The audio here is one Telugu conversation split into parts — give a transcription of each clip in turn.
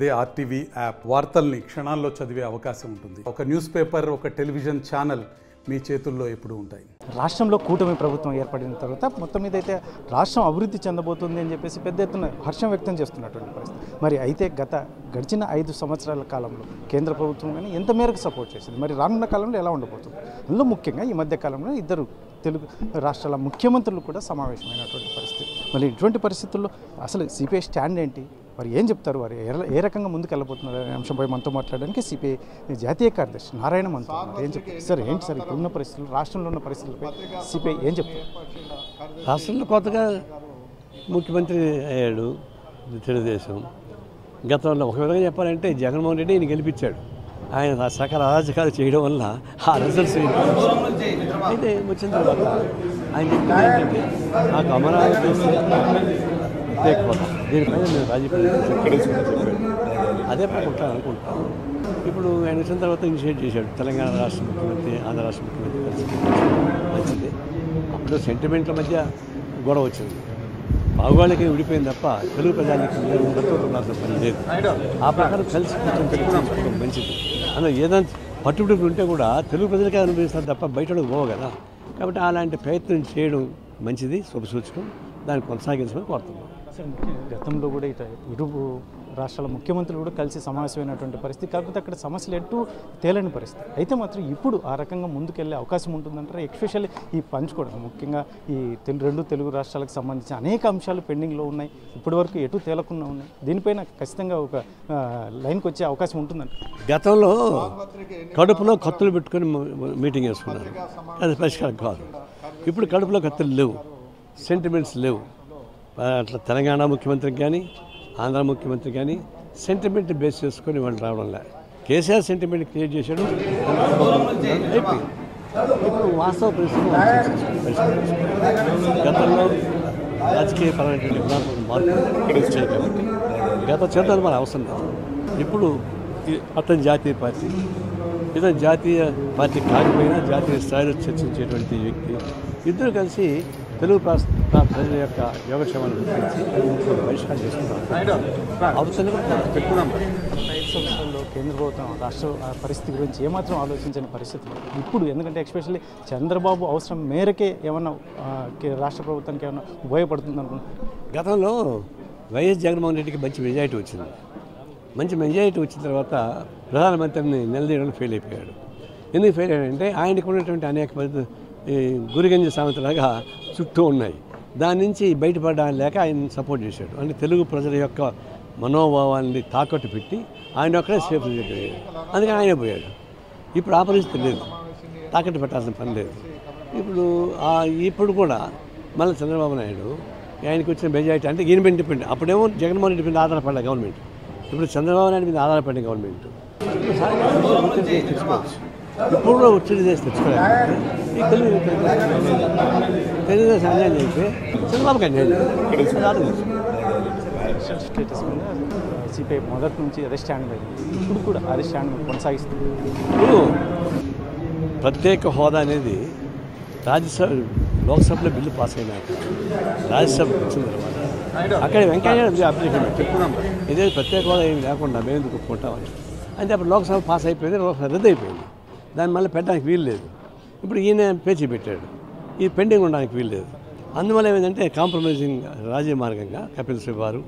అదే ఆర్టీవీ యాప్ వార్తల్ని క్షణాల్లో చదివే అవకాశం ఉంటుంది. ఒక న్యూస్ పేపర్, ఒక టెలివిజన్ ఛానల్ మీ చేతుల్లో ఎప్పుడూ ఉంటాయి. రాష్ట్రంలో కూటమి ప్రభుత్వం ఏర్పడిన తర్వాత మొత్తం మీద అయితే రాష్ట్రం అభివృద్ధి చెందబోతుంది అని చెప్పేసి పెద్ద ఎత్తున హర్షం వ్యక్తం చేస్తున్నటువంటి పరిస్థితి. మరి అయితే గడిచిన 5 సంవత్సరాల కాలంలో కేంద్ర ప్రభుత్వం కానీ ఎంత మేరకు సపోర్ట్ చేసింది, మరి రానున్న కాలంలో ఎలా ఉండబోతుంది? అందులో ముఖ్యంగా ఈ మధ్య కాలంలో ఇద్దరు తెలుగు రాష్ట్రాల ముఖ్యమంత్రులు కూడా సమావేశమైనటువంటి పరిస్థితి. మరి ఇటువంటి పరిస్థితుల్లో అసలు సిపిఐ స్టాండ్ ఏంటి, మరి ఏం చెప్తారు, వారు ఏ రకంగా ముందుకు వెళ్ళబోతున్నారు అనే అంశంపై మనతో మాట్లాడడానికి సిపిఐ జాతీయ కార్యదర్శి నారాయణ మనతో ఏం చెప్తారు? సార్ ఏంటి సార్ ఇప్పుడున్న పరిస్థితులు, రాష్ట్రంలో ఉన్న పరిస్థితులపై సిపిఐ ఏం చెప్తారు? రాష్ట్రంలో కొత్తగా ముఖ్యమంత్రి అయ్యాడు తెలుగుదేశం. గతంలో ఒక విధంగా చెప్పాలంటే జగన్మోహన్ రెడ్డి ఈయన గెలిపించాడు. ఆయన సకల అరాజకాలు చేయడం వల్ల ఆ రిజల్ట్స్ అయితే వచ్చిన తర్వాత ఆయన చెప్పింది ఏంటంటే నాకు అమరావతి ప్రత్యేక హోదా, దీనిపైన నేను రాజకీయ చెప్పాడు. అదే పట్టుకుంటాను అనుకుంటాను. ఇప్పుడు ఆయన వచ్చిన తర్వాత ఇనిషియేట్ చేశాడు. తెలంగాణ రాష్ట్ర ముఖ్యమంత్రి, ఆంధ్ర రాష్ట్ర ముఖ్యమంత్రి కలిసి మంచిది. అప్పుడు సెంటిమెంట్ల మధ్య గొడవ వచ్చింది. బాగోళ్ళకి విడిపోయింది తప్ప తెలుగు ప్రజానికి ఉండాల్సిన పని లేదు. ఆ ప్రకారం కలిసి తెలుసుకోవడం మంచిది. అందులో ఏదైనా పట్టుబడి ఉంటే కూడా తెలుగు ప్రజలకే అనుభవిస్తారు తప్ప బయట పోవు కదా. కాబట్టి అలాంటి ప్రయత్నం చేయడం మంచిది, శుభసూచకం. దాన్ని కొనసాగించమని కోరుతున్నాం. గతంలో కూడా ఇరు రాష్ట్రాల ముఖ్యమంత్రులు కూడా కలిసి సమావేశమైనటువంటి పరిస్థితి. కాకపోతే అక్కడ సమస్యలు ఎటు తేలని పరిస్థితి. అయితే మాత్రం ఇప్పుడు ఆ రకంగా ముందుకెళ్ళే అవకాశం ఉంటుందంటారా? ఎస్పెషల్లీ ఈ పంచుకోవడం ముఖ్యంగా ఈ రెండు తెలుగు రాష్ట్రాలకు సంబంధించిన అనేక అంశాలు పెండింగ్లో ఉన్నాయి, ఇప్పటి వరకు ఎటు తేలకుండా ఉన్నాయి. దీనిపైన ఖచ్చితంగా ఒక లైన్కి వచ్చే అవకాశం ఉంటుందంట. గతంలో కడుపులో కత్తులు పెట్టుకొని మీటింగ్ వేసుకున్నారు, అది పరిష్కారం కాదు. ఇప్పుడు కడుపులో కత్తులు లేవు, సెంటిమెంట్స్ లేవు. అట్లా తెలంగాణ ముఖ్యమంత్రికి కానీ ఆంధ్ర ముఖ్యమంత్రి కానీ సెంటిమెంట్ బేస్ చేసుకొని వాళ్ళు రావడం లేదు. కేసీఆర్ సెంటిమెంట్ క్రియేట్ చేశాడు, అయిపోయింది. ఇప్పుడు వాస్తవ పరిస్థితులు గతంలో రాజకీయ పరమైనటువంటి మార్పు వచ్చాయి కాబట్టి గత చేద్దాం మన అవసరం లేదు. ఇప్పుడు అతని జాతీయ పార్టీ, ఇతను జాతీయ పార్టీ కాకపోయినా జాతీయ స్థాయిలో చర్చించేటువంటి వ్యక్తి, ఇద్దరు కలిసి తెలుగు ప్రజల యొక్క యోగక్షేమాన్ని గుర్తించి పరిష్కారం చేసుకున్నాం. పెట్టుకున్నాం. 5 సంవత్సరాల్లో కేంద్ర ప్రభుత్వం రాష్ట్ర పరిస్థితి గురించి ఏమాత్రం ఆలోచించని పరిస్థితులు ఇప్పుడు. ఎందుకంటే ఎస్పెషల్లీ చంద్రబాబు అవసరం మేరకే ఏమన్నా రాష్ట్ర ప్రభుత్వానికి ఏమన్నా ఉపయోగపడుతుంది అనుకుంటున్నాను. గతంలో వైఎస్ జగన్మోహన్ రెడ్డికి మంచి మెజారిటీ వచ్చింది. మంచి మెజారిటీ వచ్చిన తర్వాత ప్రధానమంత్రిని నిలదీయడానికి ఫెయిల్ అయిపోయాడు. ఎందుకు ఫెయిల్ అయ్యాడంటే ఆయనకు ఉన్నటువంటి అనేక గురిగంజ సామెతలాగా చుట్టూ ఉన్నాయి. దాని నుంచి బయటపడడానికి లేక ఆయన సపోర్ట్ చేశాడు. అంటే తెలుగు ప్రజల యొక్క మనోభావాన్ని తాకట్టు పెట్టి ఆయన ఒక్కడే సేఫ్ అయ్యాడు. అందుకని ఆయన పోయాడు. ఇప్పుడు ఆ పరిస్థితి లేదు, తాకట్టు పెట్టాల్సిన పని లేదు. ఇప్పుడు కూడా మళ్ళీ చంద్రబాబు నాయుడు ఆయనకు వచ్చిన మెజారిటీ అంటే ఈయన మీద డిపెండ్. అప్పుడేమో జగన్మోహన్ రెడ్డి మీద ఆధారపడ్డ గవర్నమెంట్, ఇప్పుడు చంద్రబాబు నాయుడు మీద ఆధారపడిన గవర్నమెంట్. తెచ్చుకోవచ్చు. ఇప్పుడు కూడా ఒత్తిడి చేసి తెచ్చుకోలేదు. ఈ తెలుగుదేశం అన్యాయం చేస్తే చంద్రబాబుకి అన్యాయం స్టేటస్ మీద సిపిఐ మొదటి నుంచి అదే స్టాండ్ అయింది. ఇప్పుడు కూడా అదే స్టాండ్ కొనసాగిస్తుంది. ఇప్పుడు ప్రత్యేక హోదా అనేది రాజ్యసభ లోక్సభలో బిల్లు పాస్ అయినాక రాజ్యసభకు వచ్చిన తర్వాత అక్కడ వెంకయ్య అప్లికేషన్ పెట్టుకున్నాం. ఇదే ప్రత్యేక హోదా ఏమి లేకుండా మేము ఎందుకు ఒప్పుకుంటామని. అంటే అప్పుడు లోక్సభ పాస్ అయిపోయింది, లోక్సభ రద్దు అయిపోయింది. దాన్ని మళ్ళీ పెట్టడానికి వీలు లేదు. ఇప్పుడు ఈయన పేచీ పెట్టాడు, ఈ పెండింగ్ ఉండడానికి వీలు లేదు. అందువల్ల ఏమైందంటే కాంప్రమైజింగ్ రాజీ మార్గంగా కపిల్ సిబల్ గారు,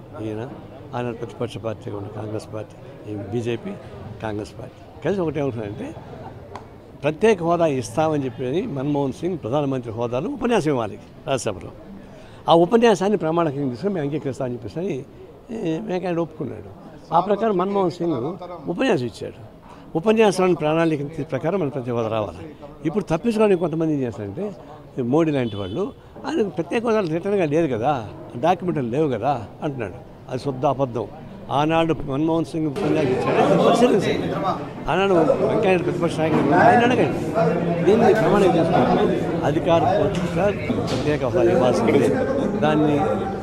ఆయన ప్రతిపక్ష పార్టీగా ఉన్న Congress party, BJP, Congress party కలిసి ఒకటేమంటున్నారంటే ప్రత్యేక హోదా ఇస్తామని చెప్పి మన్మోహన్ సింగ్ ప్రధానమంత్రి హోదాలో ఉపన్యాసం ఇవ్వాలి రాజ్యసభలో. ఆ ఉపన్యాసాన్ని ప్రమాణకంగా తీసుకొని మేము అంగీకరిస్తామని చెప్పేసి వెంకయ్య ఒప్పుకున్నాడు. ఆ ప్రకారం మన్మోహన్ సింగ్ ఉపన్యాసం ఇచ్చాడు. ఉపన్యాసాన్ని ప్రణాళిక ప్రకారం మన ప్రత్యేక హోదా రావాలి. ఇప్పుడు తప్పించుకోవడానికి కొంతమంది ఏం చేస్తారంటే మోడీ లాంటి వాళ్ళు ఆయన ప్రత్యేక హోదా రిటర్న్గా లేదు కదా, డాక్యుమెంట్లు లేవు కదా అంటున్నాడు. అది శుద్ధ అబద్ధం. ఆనాడు మన్మోహన్ సింగ్ ఉపన్యాసం ఇచ్చాడు, పరిశీలించండి. ఆనాడు వెంకయ్య ప్రతిపక్ష నాయకులు ఆయన అడగండి. దీన్ని ప్రమాణం చేసుకుంటూ అధికార ప్రత్యేక హోదా ఇవ్వాల్సిందే. దాన్ని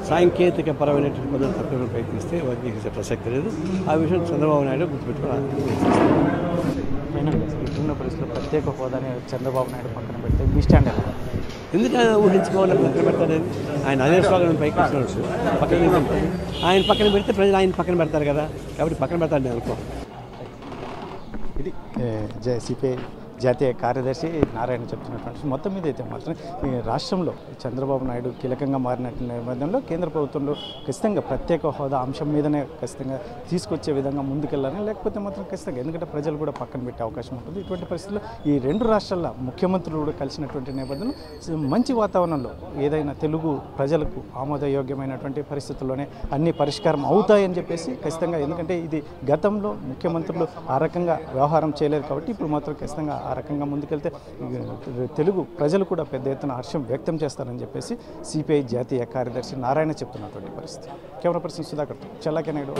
సాంకేతిక పరమైనటువంటి పద్ధతి తప్పని ప్రయత్నిస్తే వర్గీకరించే ప్రసక్తి లేదు. ఆ విషయం చంద్రబాబు నాయుడు గుర్తుపెట్టుకోవాలి. ఫైనల్ ఇప్పుడున్న పరిస్థితుల్లో ప్రత్యేక హోదాని చంద్రబాబు నాయుడు పక్కన పెడితే మీ స్టాండ్ ఎలా? ఎందుకని ఊహించుకోవాలి పక్కన పెడతారని ఆయన అదే స్వాగతం పైకి వస్తున్నాడు పక్కన పెడతాడు. ఆయన పక్కన పెడితే ప్రజలు ఆయన పక్కన పెడతారు కదా, కాబట్టి పక్కన పెడతారు నేను అనుకో. ఇది సిపిఐ జాతీయ కార్యదర్శి నారాయణ చెప్తున్నటువంటి మొత్తం మీద అయితే మాత్రం ఈ రాష్ట్రంలో చంద్రబాబు నాయుడు కీలకంగా మారినటువంటి నేపథ్యంలో కేంద్ర ప్రభుత్వంలో ఖచ్చితంగా ప్రత్యేక హోదా అంశం మీదనే ఖచ్చితంగా తీసుకొచ్చే విధంగా ముందుకెళ్ళాలని, లేకపోతే మాత్రం ఖచ్చితంగా ఎందుకంటే ప్రజలు కూడా పక్కన పెట్టే అవకాశం ఉంటుంది. ఇటువంటి పరిస్థితుల్లో ఈ రెండు రాష్ట్రాల ముఖ్యమంత్రులు కూడా కలిసినటువంటి నేపథ్యంలో మంచి వాతావరణంలో ఏదైనా తెలుగు ప్రజలకు ఆమోదయోగ్యమైనటువంటి పరిస్థితుల్లోనే అన్ని పరిష్కారం అవుతాయని చెప్పేసి ఖచ్చితంగా, ఎందుకంటే ఇది గతంలో ముఖ్యమంత్రులు ఆ రకంగా వ్యవహారం చేయలేదు కాబట్టి ఇప్పుడు మాత్రం ఖచ్చితంగా ఆ రకంగా ముందుకెళ్తే తెలుగు ప్రజలు కూడా పెద్ద ఎత్తున హర్షం వ్యక్తం చేస్తారని చెప్పేసి సిపిఐ జాతీయ కార్యదర్శి నారాయణ చెప్తున్నటువంటి పరిస్థితి. కెమెరా పర్సన్ సుధాకర్, చల్లాకే నాయుడు.